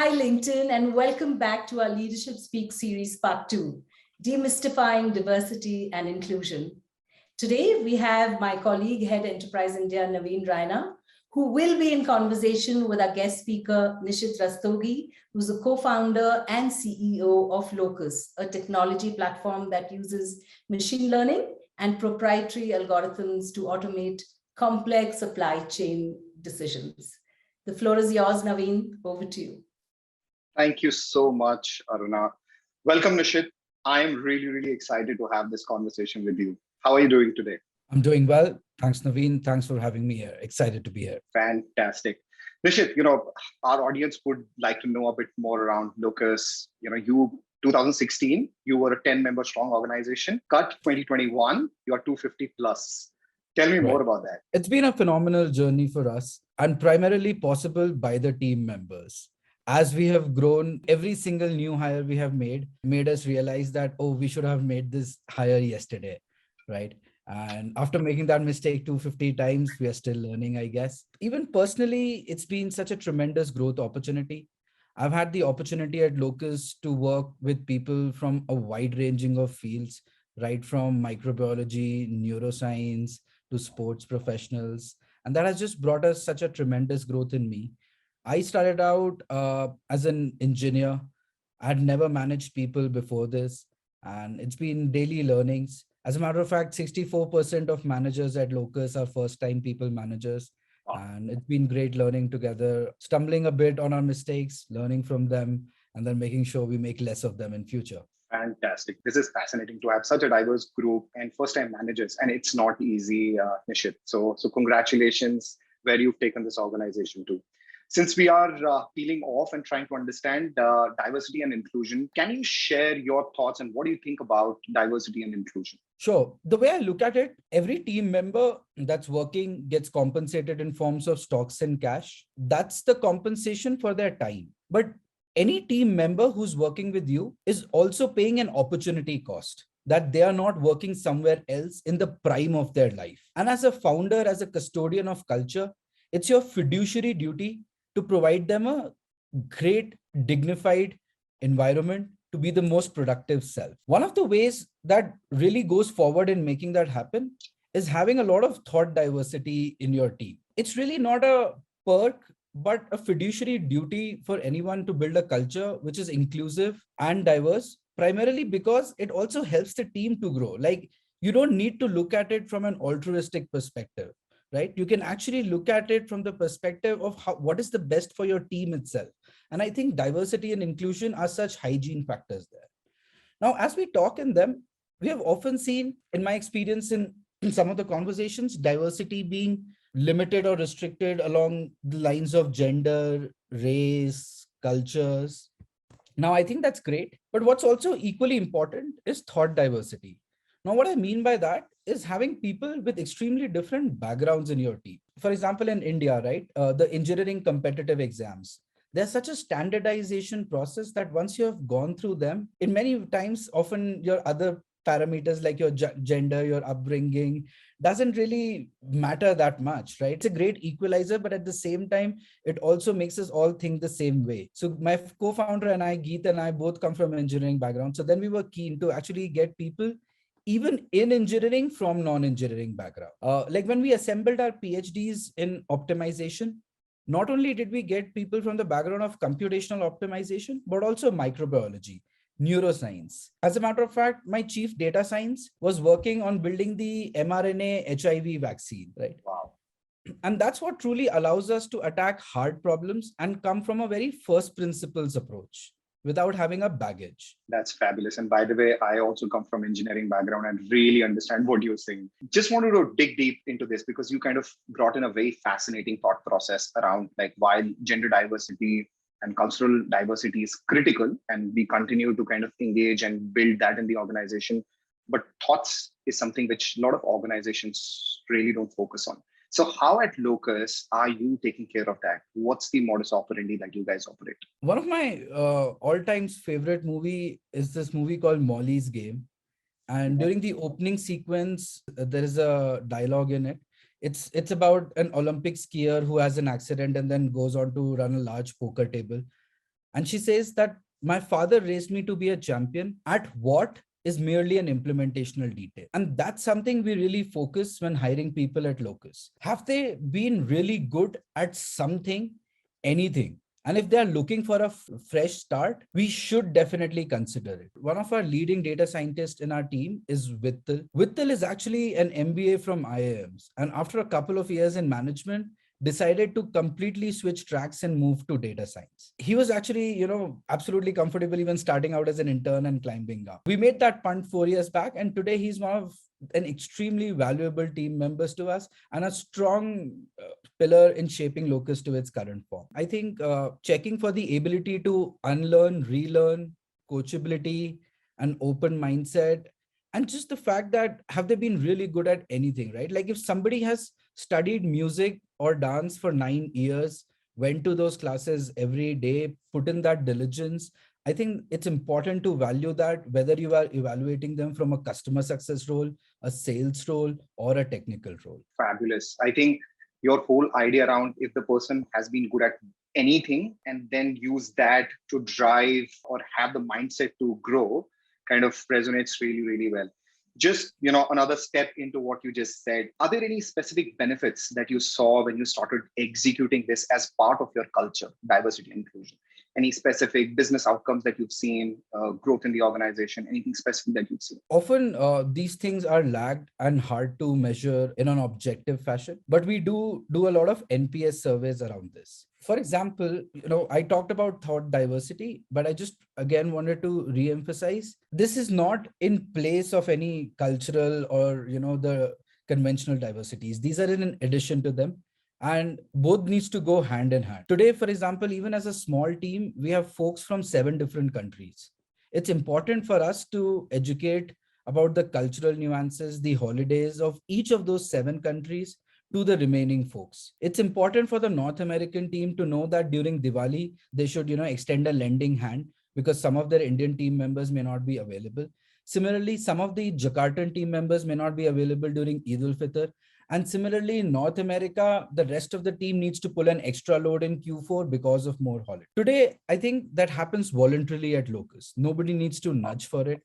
Hi, LinkedIn, and welcome back to our Leadership Speak series, part two, Demystifying Diversity and Inclusion. Today, we have my colleague, Head Enterprise India, Naveen Raina, who will be in conversation with our guest speaker, Nishith Rastogi, who's a co-founder and CEO of Locus, a technology platform that uses machine learning and proprietary algorithms to automate complex supply chain decisions. The floor is yours, Naveen. Over to you. Thank you so much, Aruna. Welcome, Nishith. I am really excited to have this conversation with you. How are you doing today? I'm doing well. Thanks, Naveen. Thanks for having me here. Excited to be here. Fantastic. Nishith, our audience would like to know a bit more around Locus. 2016, you were a 10-member strong organization. Cut 2021, you are 250 plus. Tell me more about that. It's been a phenomenal journey for us and primarily possible by the team members. As we have grown, every single new hire we have made us realize that, we should have made this hire yesterday, right? And after making that mistake 250 times, we are still learning, I guess. Even personally, it's been such a tremendous growth opportunity. I've had the opportunity at Locus to work with people from a wide ranging of fields, right from microbiology, neuroscience, to sports professionals. And that has just brought us such a tremendous growth in me. I started out as an engineer. I had never managed people before this, and it's been daily learnings. As a matter of fact, 64% of managers at Locus are first-time people managers. Wow. And it's been great learning together, stumbling a bit on our mistakes, learning from them, and then making sure we make less of them in future. Fantastic. This is fascinating to have such a diverse group and first-time managers, and it's not easy, Nishith. So congratulations where you've taken this organization to. Since we are peeling off and trying to understand diversity and inclusion, can you share your thoughts and what do you think about diversity and inclusion? Sure. The way I look at it, every team member that's working gets compensated in forms of stocks and cash. That's the compensation for their time. But any team member who's working with you is also paying an opportunity cost that they are not working somewhere else in the prime of their life. And as a founder, as a custodian of culture, it's your fiduciary duty to provide them a great, dignified environment to be the most productive self. One of the ways that really goes forward in making that happen is having a lot of thought diversity in your team. It's really not a perk, but a fiduciary duty for anyone to build a culture which is inclusive and diverse, primarily because it also helps the team to grow. Like, you don't need to look at it from an altruistic perspective, right? You can actually look at it from the perspective of what is the best for your team itself. And I think diversity and inclusion are such hygiene factors there. Now, as we talk in them, we have often seen, in my experience in some of the conversations, diversity being limited or restricted along the lines of gender, race, cultures. Now, I think that's great. But what's also equally important is thought diversity. Now, what I mean by that is having people with extremely different backgrounds in your team. For example, in India, right, the engineering competitive exams, there's such a standardization process that once you have gone through them, in many times, often your other parameters like your gender, your upbringing, doesn't really matter that much, right? It's a great equalizer, but at the same time, it also makes us all think the same way. So my co-founder and I, Geet and I, both come from engineering background. So then we were keen to actually get people even in engineering from non-engineering background. Like when we assembled our PhDs in optimization, not only did we get people from the background of computational optimization, but also microbiology, neuroscience. As a matter of fact, my chief data science was working on building the mRNA HIV vaccine, right? Wow. And that's what truly allows us to attack hard problems and come from a very first principles approach without having a baggage. That's fabulous. And by the way, I also come from engineering background and really understand what you're saying. Just wanted to dig deep into this because you kind of brought in a very fascinating thought process around like why gender diversity and cultural diversity is critical. And we continue to kind of engage and build that in the organization. But thoughts is something which a lot of organizations really don't focus on. So how at Locus are you taking care of that? What's the modus operandi that you guys operate? One of my all-time favorite movie is this movie called Molly's Game. And during the opening sequence, there is a dialogue in it. It's about an Olympic skier who has an accident and then goes on to run a large poker table. And she says that my father raised me to be a champion at what is merely an implementational detail. And that's something we really focus when hiring people at Locus. Have they been really good at something, anything? And if they're looking for a fresh start, we should definitely consider it. One of our leading data scientists in our team is Vittal. Vittal is actually an MBA from IIMs. And after a couple of years in management, decided to completely switch tracks and move to data science. He was actually, absolutely comfortable even starting out as an intern and climbing up. We made that punt 4 years back, and today he's one of an extremely valuable team members to us and a strong pillar in shaping Locus to its current form. I think checking for the ability to unlearn, relearn, coachability, an open mindset, and just the fact that have they been really good at anything, right? Like if somebody has studied music or dance for 9 years, went to those classes every day, put in that diligence, I think it's important to value that whether you are evaluating them from a customer success role, a sales role, or a technical role. Fabulous. I think your whole idea around if the person has been good at anything and then use that to drive or have the mindset to grow kind of resonates really, really well. Just, another step into what you just said. Are there any specific benefits that you saw when you started executing this as part of your culture, diversity and inclusion? Any specific business outcomes that you've seen, growth in the organization, anything specific that you've seen? Often these things are lagged and hard to measure in an objective fashion, but we do a lot of NPS surveys around this. For example, I talked about thought diversity, but I just again wanted to re-emphasize this is not in place of any cultural or, the conventional diversities. These are in addition to them. And both needs to go hand in hand. Today, for example, even as a small team, we have folks from 7 different countries. It's important for us to educate about the cultural nuances, the holidays of each of those 7 countries to the remaining folks. It's important for the North American team to know that during Diwali, they should, extend a lending hand because some of their Indian team members may not be available. Similarly, some of the Jakartan team members may not be available during Eid ul-Fitr. And similarly, in North America, the rest of the team needs to pull an extra load in Q4 because of more holidays. Today, I think that happens voluntarily at Locus. Nobody needs to nudge for it.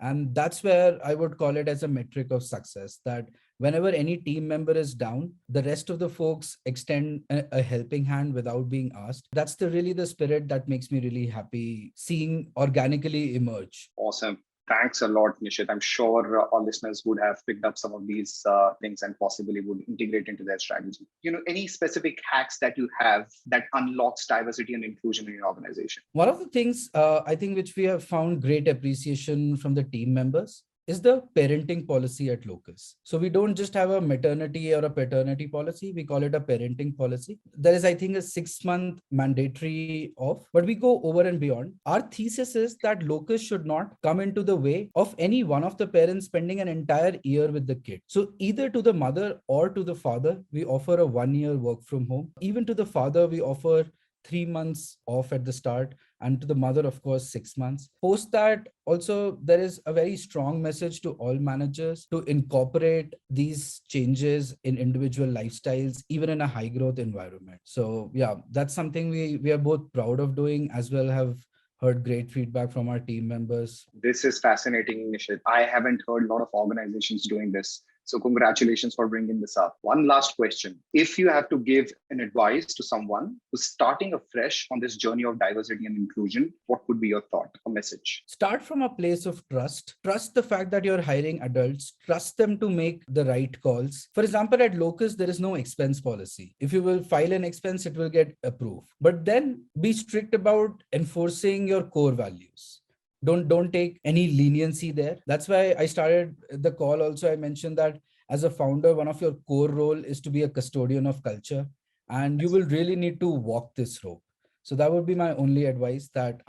And that's where I would call it as a metric of success, that whenever any team member is down, the rest of the folks extend a helping hand without being asked. That's really the spirit that makes me really happy seeing organically emerge. Awesome. Thanks a lot, Nishith. I'm sure our listeners would have picked up some of these things and possibly would integrate into their strategy. Any specific hacks that you have that unlocks diversity and inclusion in your organization? One of the things I think which we have found great appreciation from the team members is the parenting policy at Locus. So we don't just have a maternity or a paternity policy, we call it a parenting policy. There is, I think, a 6-month mandatory off, but we go over and beyond. Our thesis is that Locus should not come into the way of any one of the parents spending an entire year with the kid. So either to the mother or to the father, we offer a 1-year work from home. Even to the father, we offer 3 months off at the start, and to the mother, of course, 6 months. Post that, also, there is a very strong message to all managers to incorporate these changes in individual lifestyles, even in a high growth environment. So yeah, that's something we are both proud of doing, as well have heard great feedback from our team members. This is fascinating, Nishith. I haven't heard a lot of organizations doing this. So congratulations for bringing this up. One last question. If you have to give an advice to someone who's starting afresh on this journey of diversity and inclusion, what would be your thought or message? Start from a place of trust. Trust the fact that you're hiring adults. Trust them to make the right calls. For example, at Locus, there is no expense policy. If you will file an expense, it will get approved. But then be strict about enforcing your core values. Don't take any leniency there. That's why I started the call. Also, I mentioned that as a founder, one of your core role is to be a custodian of culture, and you will really need to walk this rope. So that would be my only advice, that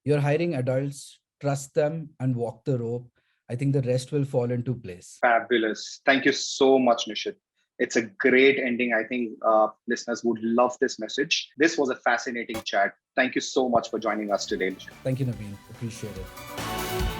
you're hiring adults, trust them and walk the rope. I think the rest will fall into place. Fabulous. Thank you so much, Nishith. It's a great ending. I think listeners would love this message. This was a fascinating chat. Thank you so much for joining us today, Nishith. Thank you, Naveen. Appreciate it.